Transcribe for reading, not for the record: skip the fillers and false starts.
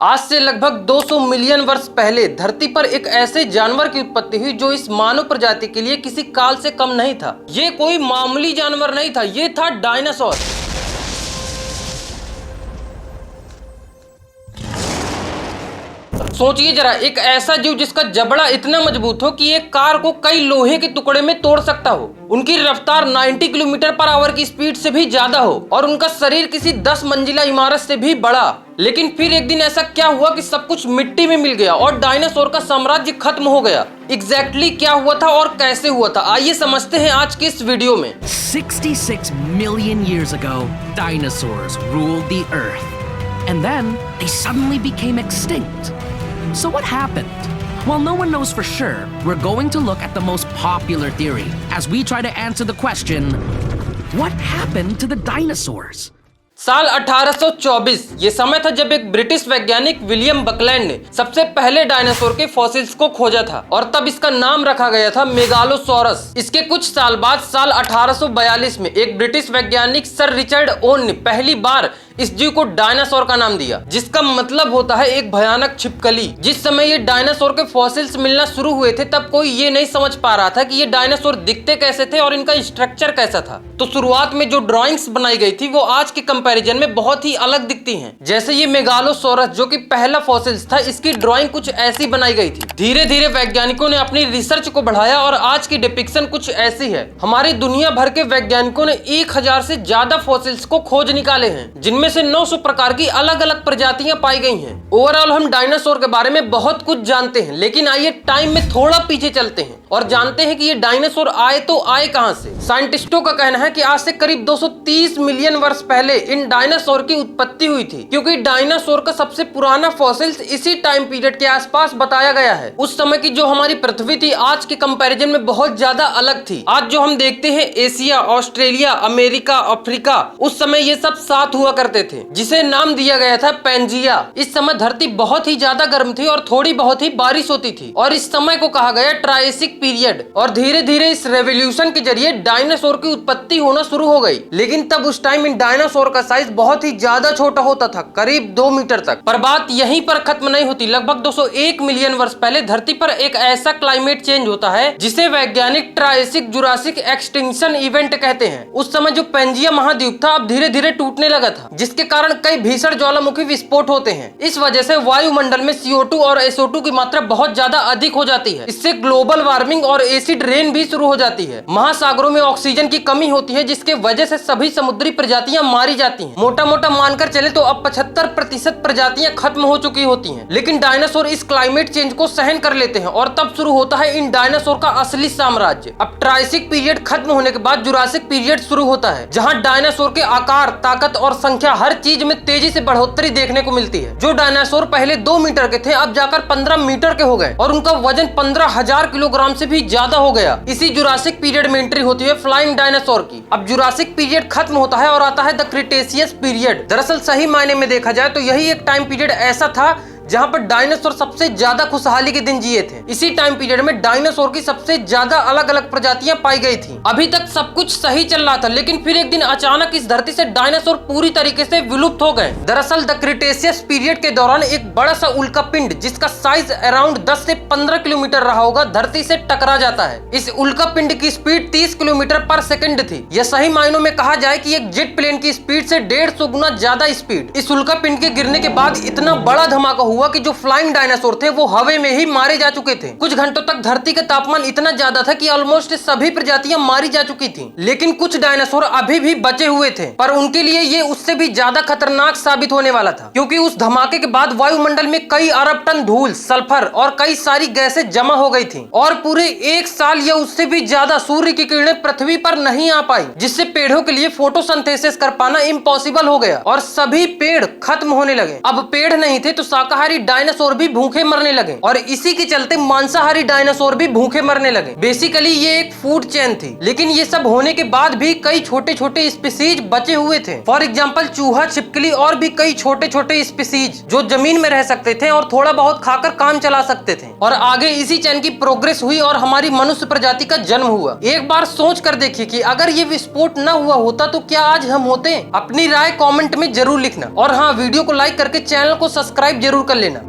आज से लगभग 200 मिलियन वर्ष पहले धरती पर एक ऐसे जानवर की उत्पत्ति हुई जो इस मानव प्रजाति के लिए किसी काल से कम नहीं था। ये कोई मामूली जानवर नहीं था, ये था डायनासोर। सोचिए जरा, एक ऐसा जीव जिसका जबड़ा इतना मजबूत हो कि एक कार को कई लोहे के टुकड़े में तोड़ सकता हो, उनकी रफ्तार 90 किलोमीटर पर आवर की स्पीड से भी ज्यादा हो और उनका शरीर किसी 10 मंजिला इमारत से भी बड़ा। लेकिन फिर एक दिन ऐसा क्या हुआ कि सब कुछ मिट्टी में मिल गया और डायनासोर का साम्राज्य खत्म हो गया। एग्जैक्टली क्या हुआ था और कैसे हुआ था, आइए समझते हैं आज के इस वीडियो में। 66 million years ago, dinosaurs ruled the earth. And then they suddenly became extinct. So what happened? While no one knows for sure, we're going to look at the most popular theory as we try to answer the question, what happened to the dinosaurs? साल 1824 ये समय था जब एक British वैज्ञानिक William Buckland ने सबसे पहले डायनासोर के फॉसिल्स को खोजा था और तब इसका नाम रखा गया था मेगालोसॉरस। इसके कुछ साल बाद साल 1842 में एक ब्रिटिश वैज्ञानिक सर रिचर्ड ओन ने पहली बार इस जीव को डायनासोर का नाम दिया, जिसका मतलब होता है एक भयानक छिपकली। जिस समय ये डायनासोर के फॉसिल्स मिलना शुरू हुए थे तब कोई ये नहीं समझ पा रहा था कि ये डायनासोर दिखते कैसे थे और इनका स्ट्रक्चर कैसा था। तो शुरुआत में जो ड्राइंग्स बनाई गई थी वो आज के कंपैरिजन में बहुत ही अलग दिखती हैं। जैसे ये मेगालोसॉरस जो कि पहला फॉसिल्स था, इसकी ड्राइंग कुछ ऐसी बनाई गई थी। धीरे धीरे वैज्ञानिकों ने अपनी रिसर्च को बढ़ाया और आज की डिपिक्शन कुछ ऐसी है। हमारी दुनिया भर के वैज्ञानिकों ने 1000 से ज्यादा फॉसिल्स को खोज निकाले हैं, जिनमें से 900 प्रकार की अलग अलग प्रजातियां पाई गई हैं। ओवरऑल हम डायनासोर के बारे में बहुत कुछ जानते हैं, लेकिन आइए टाइम में थोड़ा पीछे चलते हैं और जानते हैं कि ये डायनासोर आए तो आए कहां से। साइंटिस्टों का कहना है कि आज से करीब 230 मिलियन वर्ष पहले इन डायनासोर की उत्पत्ति हुई थी, क्योंकि डायनासोर का सबसे पुराना फॉसिल्स इसी टाइम पीरियड के आसपास बताया गया है। उस समय की जो हमारी पृथ्वी थी आज के कंपैरिजन में बहुत ज्यादा अलग थी। आज जो हम देखते हैं एशिया, ऑस्ट्रेलिया, अमेरिका, अफ्रीका, उस समय ये सब साथ हुआ करते थे, जिसे नाम दिया गया था पैंजिया। इस समय धरती बहुत ही ज्यादा गर्म थी और थोड़ी बहुत ही बारिश होती थी और इस समय को कहा गया ट्रायसिक पीरियड। और धीरे धीरे इस रेवोल्यूशन के जरिए डायनासोर की उत्पत्ति होना शुरू हो गई। लेकिन तब उस टाइम इन डायनासोर का साइज बहुत ही ज्यादा छोटा होता था, करीब 2 मीटर तक। पर बात यहीं पर खत्म नहीं होती। लगभग 201 मिलियन वर्ष पहले धरती पर एक ऐसा क्लाइमेट चेंज होता है जिसे वैज्ञानिक ट्रायसिक जुरासिक एक्सटिंक्शन इवेंट कहते हैं। उस समय जो पैंजिया महाद्वीप था अब धीरे धीरे टूटने लगा था, जिसके कारण कई भीषण ज्वालामुखी विस्फोट होते हैं। इस वजह से वायुमंडल में CO2 और SO2 की मात्रा बहुत ज्यादा अधिक हो जाती है। इससे ग्लोबल वार्मिंग और एसिड रेन भी शुरू हो जाती है। महासागरों में ऑक्सीजन की कमी होती है, जिसके वजह से सभी समुद्री प्रजातियां मारी जाती हैं। मोटा मोटा मानकर चले तो अब 75% प्रजातियां खत्म हो चुकी होती हैं। लेकिन डायनासोर इस क्लाइमेट चेंज को सहन कर लेते हैं और तब शुरू होता है इन डायनासोर का असली साम्राज्य। अब ट्रायसिक पीरियड खत्म होने के बाद जुरासिक पीरियड शुरू होता है, जहाँ डायनासोर के आकार, ताकत और संख्या हर चीज में तेजी से बढ़ोतरी देखने को मिलती है। जो डायनासोर पहले 2 मीटर के थे अब जाकर 15 मीटर के हो गए और उनका वजन 15,000 किलोग्राम से भी ज्यादा हो गया। इसी जुरासिक पीरियड में एंट्री होती है फ्लाइंग डायनासोर की। अब जुरासिक पीरियड खत्म होता है और आता है द क्रिटेशियस पीरियड। दरअसल सही मायने में देखा जाए तो यही एक टाइम पीरियड ऐसा था जहां पर डायनासोर सबसे ज्यादा खुशहाली के दिन जिए थे। इसी टाइम पीरियड में डायनासोर की सबसे ज्यादा अलग अलग प्रजातियां पाई गई थी। अभी तक सब कुछ सही चल रहा था, लेकिन फिर एक दिन अचानक इस धरती से डायनासोर पूरी तरीके से विलुप्त हो गए। दरअसल द क्रिटेशियस पीरियड के दौरान एक बड़ा सा उल्का पिंड, जिसका साइज अराउंड 10 से 15 किलोमीटर रहा होगा, धरती से टकरा जाता है। इस उल्का पिंड की स्पीड 30 किलोमीटर पर सेकंड थी। यह सही मायनों में कहा जाए कि एक जेट प्लेन की स्पीड से 150 गुना ज्यादा स्पीड। इस उल्का पिंड के गिरने के बाद इतना बड़ा धमाका हुआ कि जो फ्लाइंग डायनासोर थे वो हवा में ही मारे जा चुके थे। कुछ घंटों तक धरती का तापमान इतना ज्यादा था कि ऑलमोस्ट सभी प्रजातियां मारी जा चुकी थीं। लेकिन कुछ डायनासोर अभी भी बचे हुए थे, पर उनके लिए ये उससे भी ज्यादा खतरनाक साबित होने वाला था, क्योंकि उस धमाके के बाद वायुमंडल में कई अरब टन धूल, सल्फर और कई सारी गैसें जमा हो गई थी और पूरे 1 साल या उससे भी ज्यादा सूर्य की किरणें पृथ्वी पर नहीं आ पाई, जिससे पेड़ों के लिए फोटोसिंथेसिस कर पाना इम्पॉसिबल हो गया और सभी पेड़ खत्म होने लगे। अब पेड़ नहीं थे तो शाकाहारी शाकाहारी डायनासोर भी भूखे मरने लगे और इसी के चलते मांसाहारी डायनासोर भी भूखे मरने लगे। बेसिकली ये एक फूड चेन थी, लेकिन ये सब होने के बाद भी कई छोटे छोटे स्पीसीज बचे हुए थे। फॉर एग्जाम्पल चूहा, छिपकली और भी कई छोटे छोटे स्पीसीज जो जमीन में रह सकते थे और थोड़ा बहुत खाकर काम चला सकते थे। और आगे इसी चैन की प्रोग्रेस हुई और हमारी मनुष्य प्रजाति का जन्म हुआ। एक बार सोच कर देखिए कि अगर ये विस्फोट न हुआ होता तो क्या आज हम होते? अपनी राय कमेंट में जरूर लिखना और हाँ, वीडियो को लाइक करके चैनल को सब्सक्राइब जरूर कर लेना।